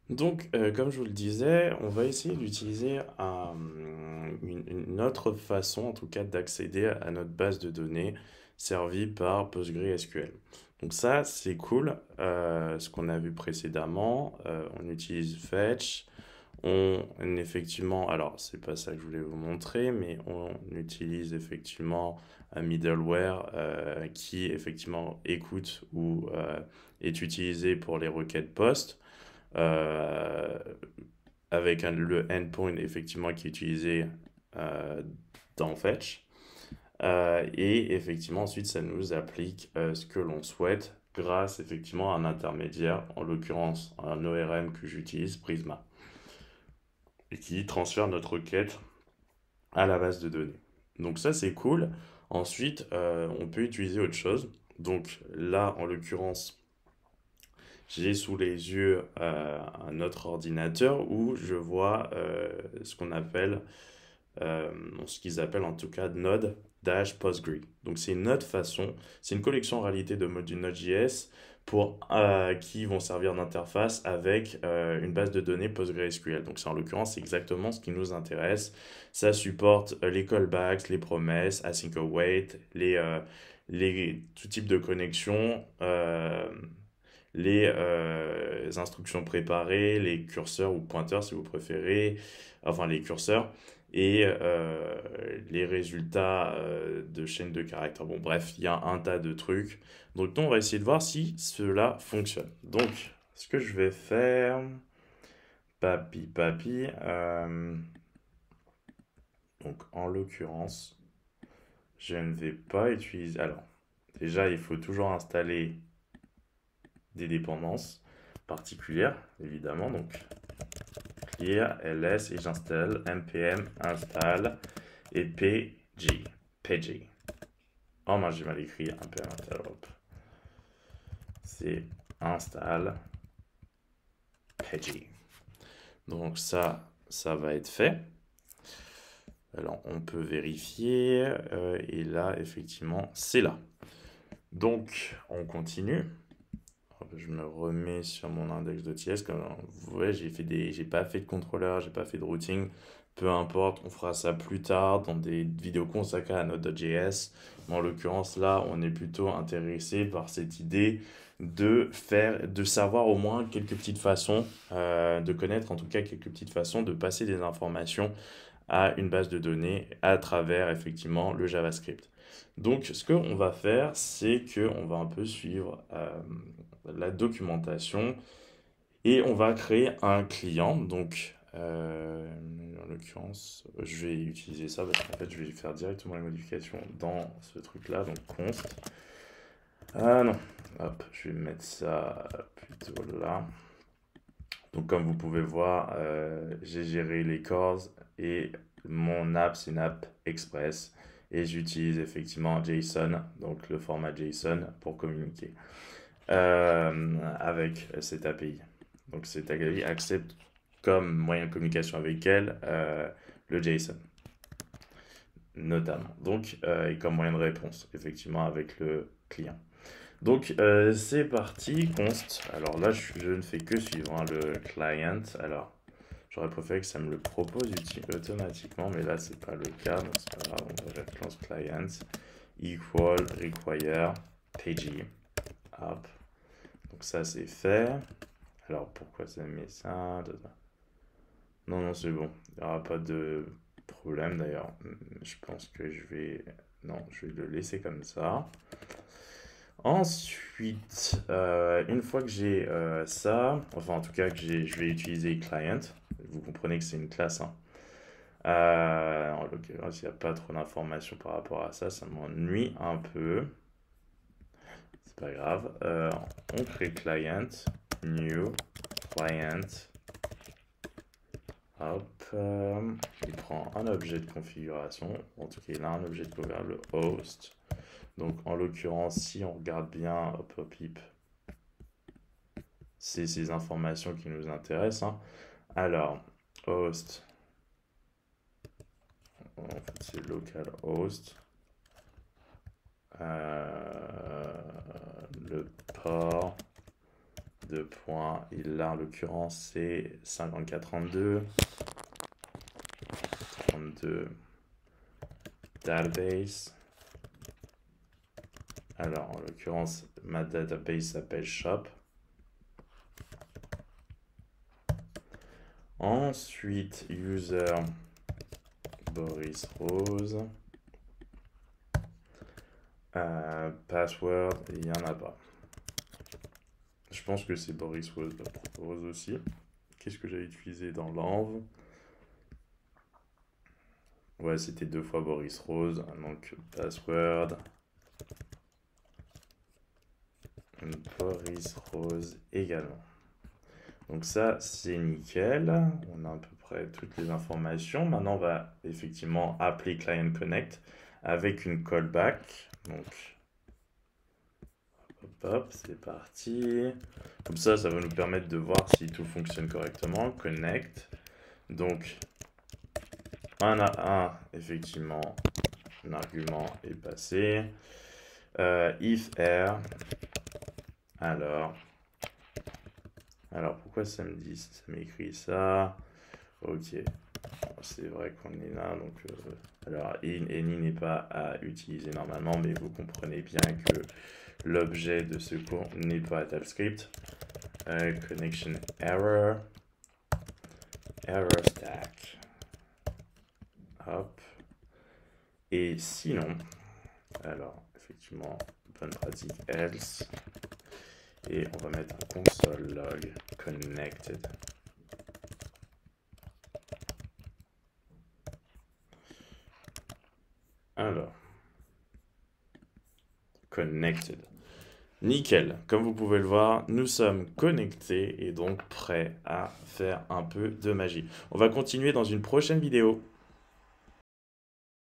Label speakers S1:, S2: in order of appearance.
S1: Donc, comme je vous le disais, on va essayer d'utiliser une autre façon, en tout cas, d'accéder à notre base de données servie par PostgreSQL. Donc ça, c'est cool. Ce qu'on a vu précédemment, on utilise Fetch. Effectivement, alors c'est pas ça que je voulais vous montrer, mais on utilise effectivement un middleware qui effectivement écoute ou est utilisé pour les requêtes POST euh, avec le endpoint effectivement qui est utilisé euh, dans Fetch. Et effectivement, ensuite, ça nous applique ce que l'on souhaite grâce effectivement à un intermédiaire, en l'occurrence un ORM que j'utilise, Prisma, et qui transfère notre requête à la base de données. Donc ça, c'est cool. Ensuite, on peut utiliser autre chose. Donc là, en l'occurrence, j'ai sous les yeux un autre ordinateur où je vois ce qu'on appelle, ce qu'ils appellent en tout cas Node-Postgre. Donc c'est une autre façon, c'est une collection en réalité de modules Node.js qui vont servir d'interface avec une base de données PostgreSQL. Donc c'est en l'occurrence c'est exactement ce qui nous intéresse. Ça supporte les callbacks, les promesses, async await, tout type de connexion. Les instructions préparées, les curseurs ou pointeurs si vous préférez, enfin les curseurs, et les résultats de chaînes de caractères. Bon, bref, il y a un tas de trucs. Donc, nous, on va essayer de voir si cela fonctionne. Donc, ce que je vais faire, donc en l'occurrence, je ne vais pas utiliser. Alors, déjà, il faut toujours installer des dépendances particulières, évidemment. Donc, clear ls et j'installe npm install et pg. Oh moi j'ai mal écrit npm install. Hop. C'est install pg. Donc ça va être fait. Alors on peut vérifier et là effectivement c'est là. Donc on continue. Je me remets sur mon index.ts. Comme vous voyez, j'ai pas fait de contrôleur, j'ai pas fait de routing. Peu importe, on fera ça plus tard dans des vidéos consacrées à Node.js. Mais en l'occurrence, là, on est plutôt intéressé par cette idée de savoir au moins quelques petites façons, de connaître en tout cas quelques petites façons de passer des informations à une base de données à travers effectivement le JavaScript. Donc, ce qu'on va faire, c'est qu'on va un peu suivre la documentation et on va créer un client. Donc, en l'occurrence, je vais utiliser ça parce qu'en fait, je vais faire directement les modifications dans ce truc-là. Donc, const. Ah non, hop, je vais mettre ça plutôt là. Donc, comme vous pouvez voir, j'ai géré les cores et mon app, c'est une app Express. Et j'utilise effectivement JSON, donc le format JSON, pour communiquer avec cette API. Donc cette API accepte comme moyen de communication avec elle le JSON, notamment. Donc, et comme moyen de réponse, effectivement, avec le client. Donc, c'est parti, const. Alors là, je ne fais que suivre hein, le client. Alors, j'aurais préféré que ça me le propose automatiquement, mais là, c'est pas le cas. Donc, c'est pas grave, on va faire const client equal require pg app. Donc, ça, c'est fait. Alors, pourquoi ça met ça? Non, non, c'est bon. Il n'y aura pas de problème d'ailleurs. Je pense que je vais. Non, je vais le laisser comme ça. Ensuite, une fois que j'ai ça, enfin en tout cas je vais utiliser client, vous comprenez que c'est une classe, hein. En l'occurrence, il n'y a pas trop d'informations par rapport à ça, ça m'ennuie un peu. C'est pas grave. On crée client, new, client. Hop, il prend un objet de configuration, en tout cas il a un objet de configuration, le host. Donc en l'occurrence, si on regarde bien, hop hop hip, c'est ces informations qui nous intéressent, hein. Alors, host, en fait c'est localhost, le port 2 points. Et là, en l'occurrence, c'est 5432. 32 database. Alors, en l'occurrence, ma database s'appelle shop. Ensuite, user Boris Rose. Password, il n'y en a pas. Je pense que c'est Boris Rose aussi. Qu'est-ce que j'ai utilisé dans l'env? Ouais, c'était 2 fois Boris Rose. Donc, password. Boris Rose également. Donc ça, c'est nickel. On a à peu près toutes les informations. Maintenant, on va effectivement appeler Client Connect avec une callback. Donc, hop, c'est parti. Comme ça va nous permettre de voir si tout fonctionne correctement. Connect. Donc, un à un, effectivement, un argument est passé. If R. Alors, pourquoi ça me dit, ça m'écrit ça? Ok, c'est vrai qu'on est là, donc alors any n'est pas à utiliser normalement, mais vous comprenez bien que l'objet de ce cours n'est pas TypeScript. Connection error, error stack. Hop. Et sinon, alors effectivement, bonne pratique else. Et on va mettre un console log connected. Alors, connected. Nickel, comme vous pouvez le voir, nous sommes connectés et donc prêts à faire un peu de magie. On va continuer dans une prochaine vidéo.